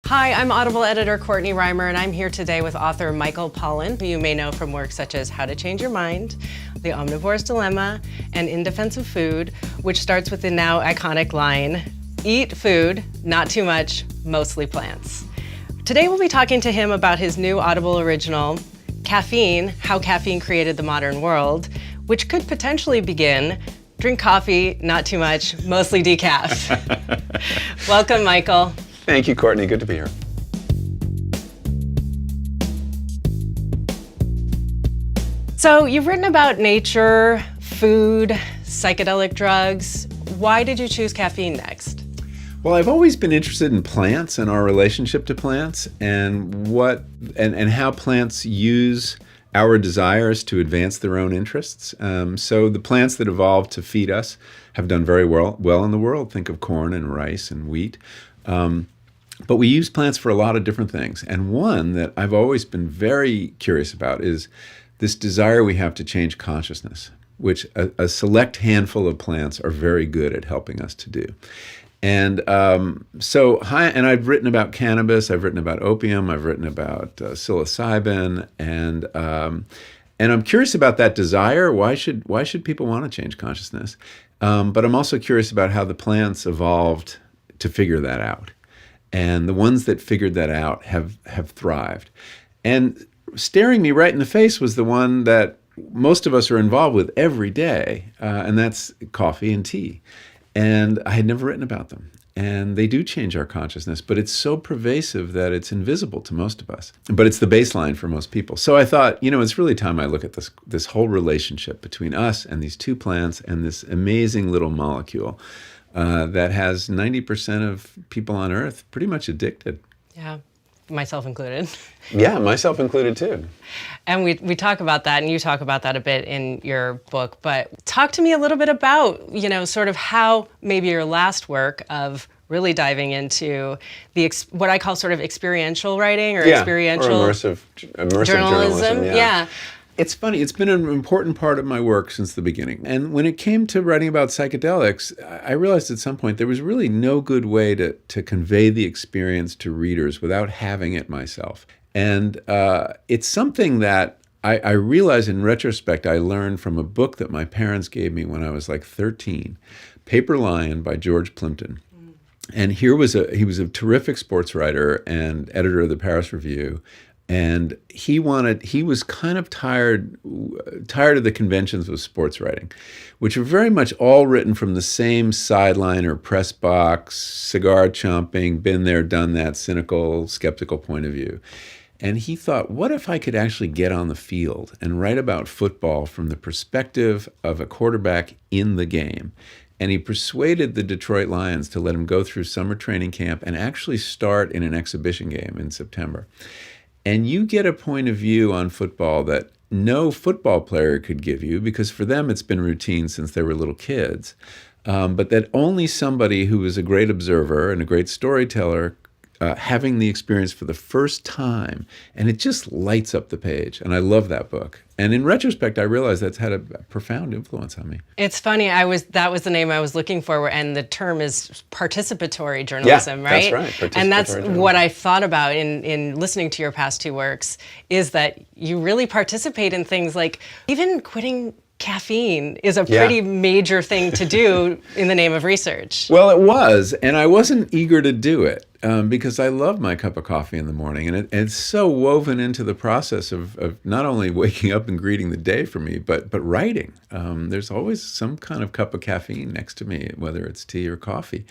Hi, I'm Audible editor Courtney Reimer, and I'm here today with author Michael Pollan, who you may know from works such as How to Change Your Mind, The Omnivore's Dilemma, and In Defense of Food, which starts with the now iconic line, "Eat food, not too much, mostly plants." Today we'll be talking to him about his new Audible original, Caffeine, How Caffeine Created the Modern World, which could potentially begin, drink coffee, not too much, mostly decaf. Welcome, Michael. Thank you, Courtney. Good to be here. So you've written about nature, food, psychedelic drugs. Why did you choose caffeine next? Well, I've always been interested in plants and our relationship to plants and how plants use our desires to advance their own interests. So the plants that evolved to feed us have done very well in the world. Think of corn and rice and wheat. But we use plants for a lot of different things. And one that I've always been very curious about is this desire we have to change consciousness, which a select handful of plants are very good at helping us to do. And and I've written about cannabis, I've written about opium, I've written about psilocybin, and I'm curious about that desire. Why should people want to change consciousness? But I'm also curious about how the plants evolved to figure that out. And the ones that figured that out have thrived. And staring me right in the face was the one that most of us are involved with every day, and that's coffee and tea. And I had never written about them. And they do change our consciousness, but it's so pervasive that it's invisible to most of us. But it's the baseline for most people. So I thought, it's really time I look at this whole relationship between us and these two plants and this amazing little molecule that has 90% of people on Earth pretty much addicted. Yeah, myself included. Yeah, myself included too. And we talk about that, and you talk about that a bit in your book, but talk to me a little bit about, sort of how maybe your last work of really diving into what I call sort of experiential writing or experiential or immersive journalism. Yeah. It's funny, it's been an important part of my work since the beginning. And when it came to writing about psychedelics, I realized at some point there was really no good way to convey the experience to readers without having it myself. And it's something that I realize in retrospect I learned from a book that my parents gave me when I was like 13, Paper Lion by George Plimpton. And he was a terrific sports writer and editor of the Paris Review. And he was kind of tired of the conventions of sports writing, which were very much all written from the same sideline or press box, cigar chomping, been there, done that, cynical, skeptical point of view. And he thought, what if I could actually get on the field and write about football from the perspective of a quarterback in the game? And he persuaded the Detroit Lions to let him go through summer training camp and actually start in an exhibition game in September. And you get a point of view on football that no football player could give you, because for them it's been routine since they were little kids, but that only somebody who is a great observer and a great storyteller having the experience for the first time, and it just lights up the page. And I love that book. And in retrospect, I realized that's had a profound influence on me. It's funny, that was the name I was looking for, and the term is participatory journalism, right? That's right. And that's what I thought about in listening to your past two works, is that you really participate in things like even quitting caffeine is a pretty major thing to do in the name of research. Well, it was, and I wasn't eager to do it because I love my cup of coffee in the morning, and it's so woven into the process of not only waking up and greeting the day for me, but writing. There's always some kind of cup of caffeine next to me, whether it's tea or coffee.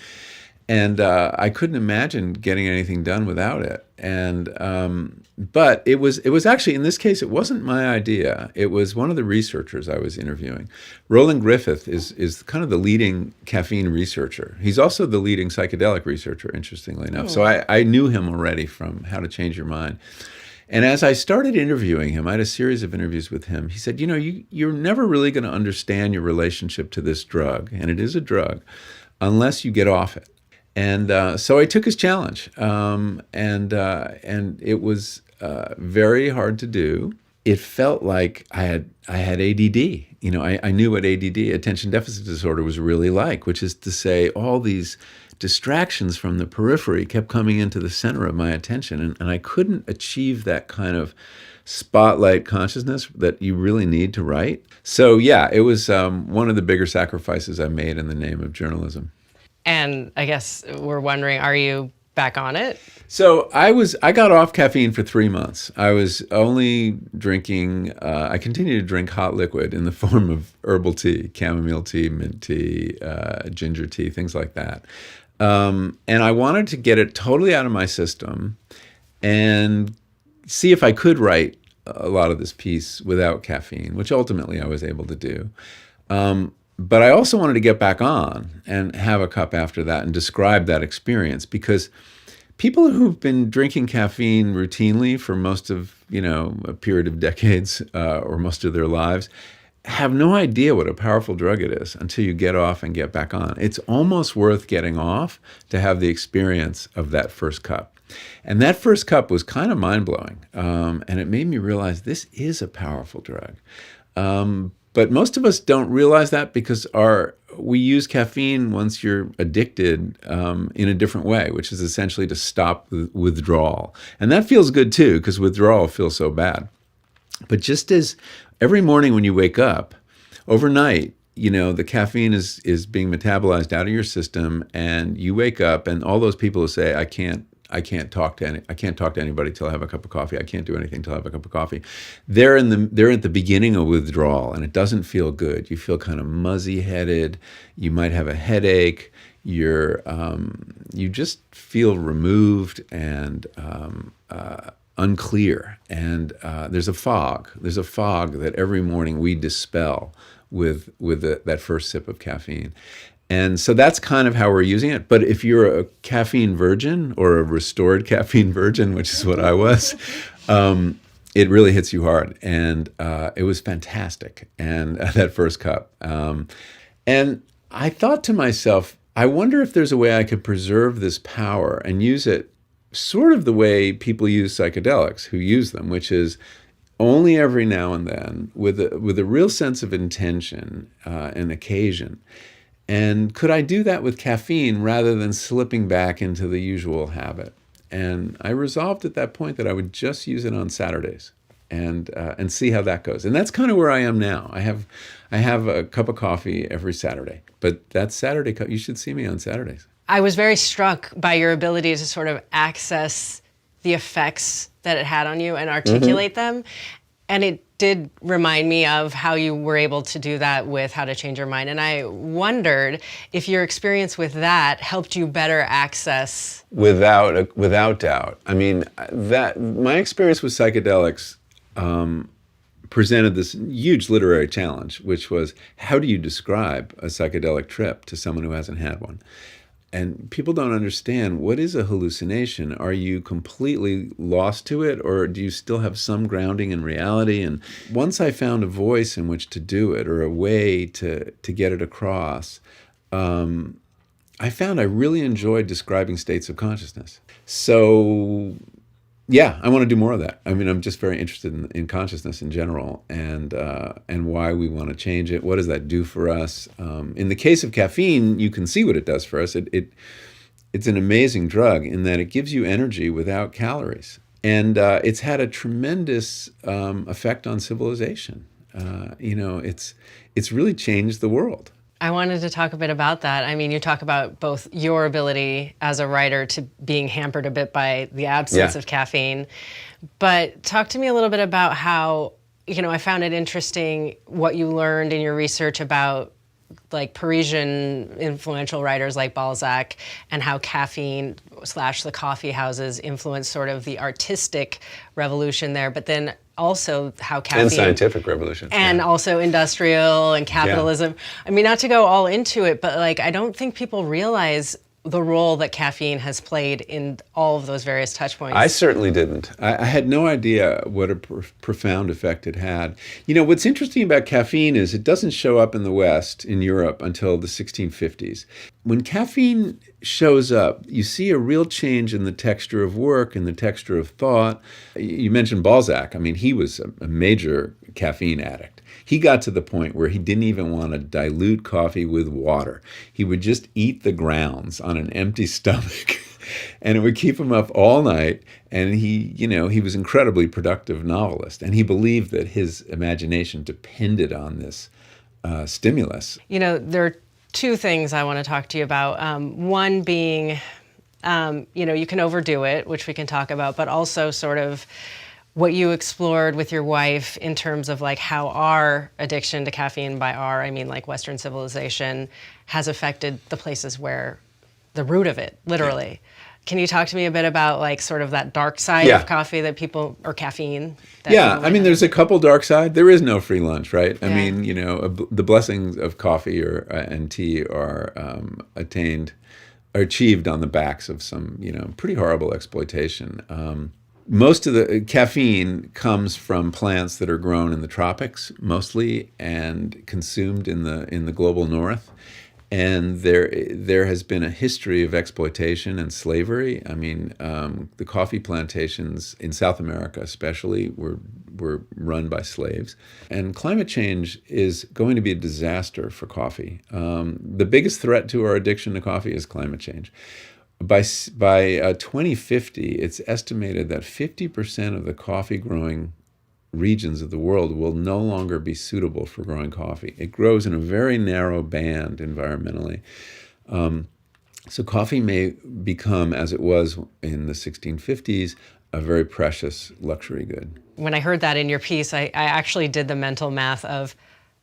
And I couldn't imagine getting anything done without it. And but it was actually, in this case, it wasn't my idea. It was one of the researchers I was interviewing. Roland Griffith is kind of the leading caffeine researcher. He's also the leading psychedelic researcher, interestingly enough. So I knew him already from How to Change Your Mind. And as I started interviewing him, I had a series of interviews with him. He said, you're never really going to understand your relationship to this drug, and it is a drug, unless you get off it. And so I took his challenge, and it was very hard to do. it felt like I had ADD. I knew what ADD, attention deficit disorder, was really like, which is to say all these distractions from the periphery kept coming into the center of my attention, and I couldn't achieve that kind of spotlight consciousness that you really need to write. So yeah, it was one of the bigger sacrifices I made in the name of journalism. And I guess we're wondering, are you back on it? So I got off caffeine for 3 months. I was only drinking, I continued to drink hot liquid in the form of herbal tea, chamomile tea, mint tea, ginger tea, things like that. And I wanted to get it totally out of my system and see if I could write a lot of this piece without caffeine, which ultimately I was able to do. But I also wanted to get back on and have a cup after that and describe that experience, because people who've been drinking caffeine routinely for most of, a period of decades or most of their lives have no idea what a powerful drug it is until you get off and get back on. It's almost worth getting off to have the experience of that first cup. And that first cup was kind of mind-blowing. And it made me realize this is a powerful drug. But most of us don't realize that because we use caffeine once you're addicted in a different way, which is essentially to stop withdrawal. And that feels good too, because withdrawal feels so bad. But just as every morning when you wake up, overnight, the caffeine is being metabolized out of your system, and you wake up, and all those people who say, I can't talk to anybody till I have a cup of coffee. I can't do anything till I have a cup of coffee. They're at the beginning of withdrawal, and it doesn't feel good. You feel kind of muzzy-headed. You might have a headache. You just feel removed and unclear. And there's a fog. There's a fog that every morning we dispel with that first sip of caffeine. And so that's kind of how we're using it. But if you're a caffeine virgin or a restored caffeine virgin, which is what I was, it really hits you hard. And it was fantastic. And that first cup. And I thought to myself, I wonder if there's a way I could preserve this power and use it sort of the way people use psychedelics who use them, which is only every now and then with a real sense of intention and occasion. And could I do that with caffeine rather than slipping back into the usual habit? And I resolved at that point that I would just use it on Saturdays and see how that goes. And that's kind of where I am now. I have a cup of coffee every Saturday, but that Saturday cup, you should see me on Saturdays. I was very struck by your ability to sort of access the effects that it had on you and articulate them. And it did remind me of how you were able to do that with How to Change Your Mind. And I wondered if your experience with that helped you better access. Without doubt. I mean, that my experience with psychedelics presented this huge literary challenge, which was, how do you describe a psychedelic trip to someone who hasn't had one? And people don't understand, what is a hallucination? Are you completely lost to it, or do you still have some grounding in reality? And once I found a voice in which to do it, or a way to get it across, I found I really enjoyed describing states of consciousness. So yeah, I want to do more of that. I mean, I'm just very interested in consciousness in general, and why we want to change it. What does that do for us? In the case of caffeine, you can see what it does for us. It's an amazing drug in that it gives you energy without calories, and it's had a tremendous effect on civilization. It's really changed the world. I wanted to talk a bit about that. I mean, you talk about both your ability as a writer to being hampered a bit by the absence of caffeine, but talk to me a little bit about how, I found it interesting what you learned in your research about like Parisian influential writers like Balzac, and how caffeine / the coffee houses influenced sort of the artistic revolution there, but then also how caffeine... And scientific revolution. And also industrial and capitalism. Yeah. I mean, not to go all into it, but like, I don't think people realize the role that caffeine has played in all of those various touch points? I certainly didn't. I had no idea what a profound effect it had. What's interesting about caffeine is it doesn't show up in the West, in Europe, until the 1650s. When caffeine shows up, you see a real change in the texture of work and the texture of thought. You mentioned Balzac. I mean, he was a major caffeine addict. He got to the point where he didn't even want to dilute coffee with water. He would just eat the grounds on an empty stomach, and it would keep him up all night. And he was an incredibly productive novelist, and he believed that his imagination depended on this stimulus. There are two things I want to talk to you about. One being, you can overdo it, which we can talk about, but also sort of what you explored with your wife in terms of like how our addiction to caffeine, by our, I mean like Western civilization, has affected the places where the root of it, literally. Yeah. Can you talk to me a bit about like sort of that dark side of coffee that people, or caffeine? There's a couple dark side. There is no free lunch, right? Yeah. I mean, the blessings of coffee and tea are achieved on the backs of some, pretty horrible exploitation. Most of the caffeine comes from plants that are grown in the tropics mostly and consumed in the global north. And there has been a history of exploitation and slavery. I mean, the coffee plantations in South America especially were run by slaves. And climate change is going to be a disaster for coffee. The biggest threat to our addiction to coffee is climate change. By 2050, it's estimated that 50% of the coffee growing regions of the world will no longer be suitable for growing coffee. It grows in a very narrow band environmentally. So coffee may become, as it was in the 1650s, a very precious luxury good. When I heard that in your piece, I actually did the mental math of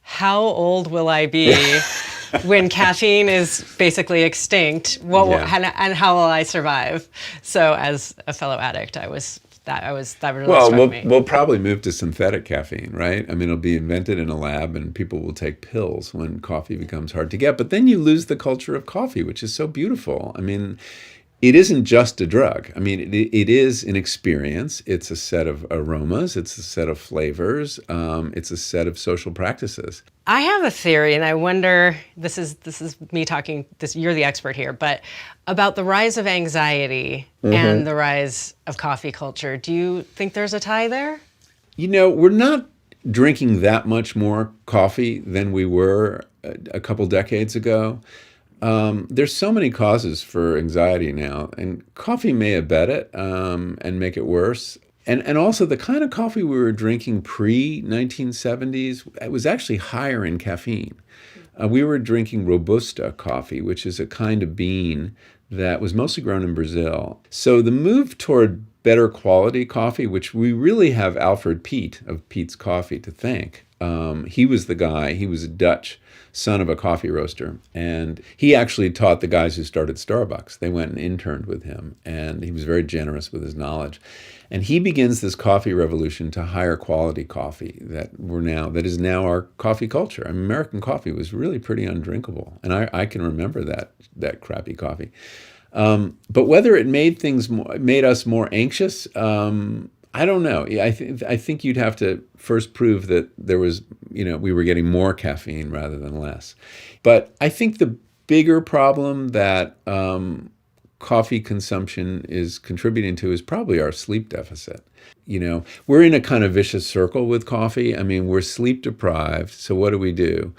how old will I be when caffeine is basically extinct? And how will I survive? So, as a fellow addict, that really struck me. We'll probably move to synthetic caffeine, right? I mean, it'll be invented in a lab, and people will take pills when coffee becomes hard to get. But then you lose the culture of coffee, which is so beautiful. I mean, it isn't just a drug. I mean, it is an experience. It's a set of aromas. It's a set of flavors. It's a set of social practices. I have a theory, and I wonder, this is me talking, you're the expert here, but about the rise of anxiety and the rise of coffee culture. Do you think there's a tie there? We're not drinking that much more coffee than we were a couple decades ago. There's so many causes for anxiety now, and coffee may abet it and make it worse. And also the kind of coffee we were drinking pre-1970s, it was actually higher in caffeine. We were drinking Robusta coffee, which is a kind of bean that was mostly grown in Brazil. So the move toward better quality coffee, which we really have Alfred Peet of Peet's Coffee to thank. He was the guy, he was a Dutch son of a coffee roaster, and he actually taught the guys who started Starbucks. They went and interned with him, and he was very generous with his knowledge. And he begins this coffee revolution to higher quality coffee that is now our coffee culture. I mean, American coffee was really pretty undrinkable, and I can remember that crappy coffee. But whether it made us more anxious, I don't know. I think you'd have to first prove that there was, we were getting more caffeine rather than less. But I think the bigger problem that coffee consumption is contributing to is probably our sleep deficit. We're in a kind of vicious circle with coffee. I mean, we're sleep deprived. So what do?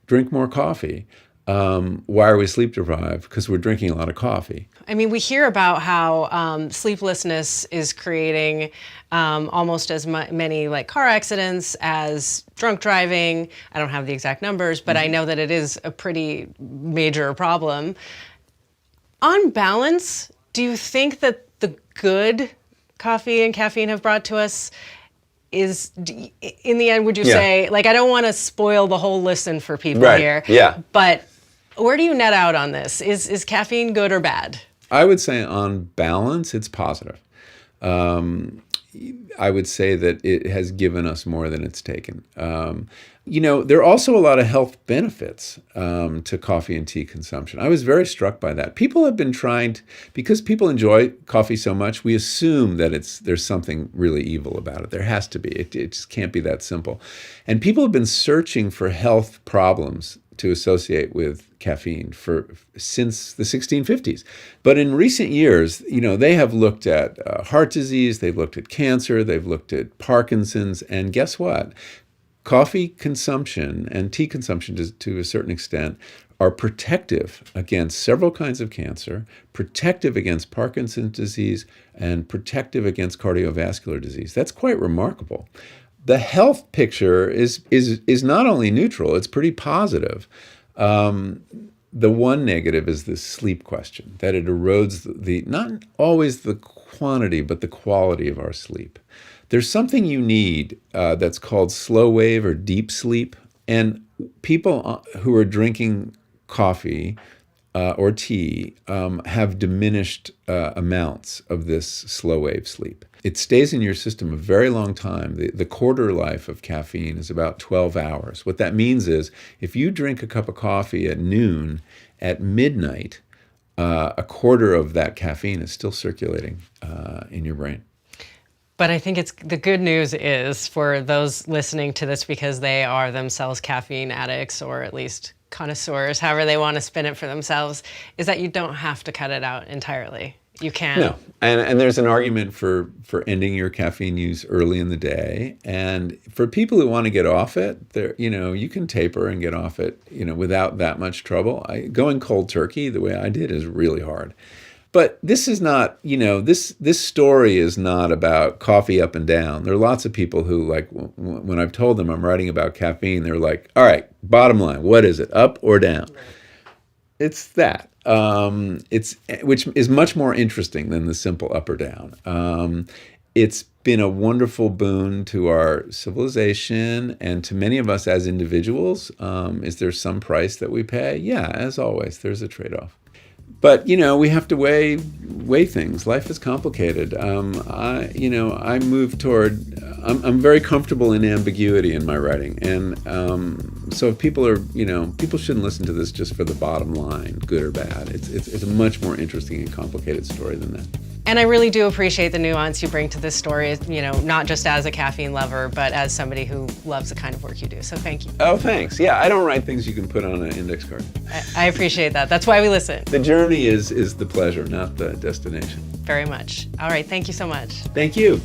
Drink more coffee. Why are we sleep deprived? Because we're drinking a lot of coffee. I mean, we hear about how sleeplessness is creating almost as many like car accidents as drunk driving. I don't have the exact numbers, but I know that it is a pretty major problem. On balance, do you think that the good coffee and caffeine have brought to us is, in the end, would you say, like, I don't want to spoil the whole listen for people here, but where do you net out on this? Is caffeine good or bad? I would say on balance, it's positive. I would say that it has given us more than it's taken. There are also a lot of health benefits to coffee and tea consumption. I was very struck by that. People have been because people enjoy coffee so much, we assume that there's something really evil about it. There has to be. It just can't be that simple. And people have been searching for health problems to associate with caffeine since the 1650s. But in recent years, they have looked at heart disease, they've looked at cancer, they've looked at Parkinson's, and guess what? Coffee consumption and tea consumption to a certain extent are protective against several kinds of cancer, protective against Parkinson's disease, and protective against cardiovascular disease. That's quite remarkable. The health picture is not only neutral, it's pretty positive. The one negative is the sleep question, that it erodes not always the quantity, but the quality of our sleep. There's something you need that's called slow wave or deep sleep. And people who are drinking coffee or tea have diminished amounts of this slow wave sleep. It stays in your system a very long time. The quarter life of caffeine is about 12 hours. What that means is if you drink a cup of coffee at noon, at midnight, a quarter of that caffeine is still circulating in your brain. But I think the good news is for those listening to this because they are themselves caffeine addicts or at least connoisseurs, however they want to spin it for themselves, is that you don't have to cut it out entirely. You can. No, and there's an argument for ending your caffeine use early in the day. And for people who want to get off it, you can taper and get off it, without that much trouble. Going cold turkey the way I did is really hard. But this is not, this story is not about coffee up and down. There are lots of people who, like, when I've told them I'm writing about caffeine, they're like, all right, bottom line, what is it, up or down? Right. It's that. Which is much more interesting than the simple up or down. It's been a wonderful boon to our civilization and to many of us as individuals. Is there some price that we pay? Yeah, as always, there's a trade-off. But, we have to weigh things. Life is complicated. I move toward, I'm very comfortable in ambiguity in my writing. And so if people people shouldn't listen to this just for the bottom line, good or bad. It's a much more interesting and complicated story than that. And I really do appreciate the nuance you bring to this story, not just as a caffeine lover, but as somebody who loves the kind of work you do. So thank you. Oh, thanks. Yeah, I don't write things you can put on an index card. I appreciate that. That's why we listen. The journey is the pleasure, not the destination. Very much. All right. Thank you so much. Thank you.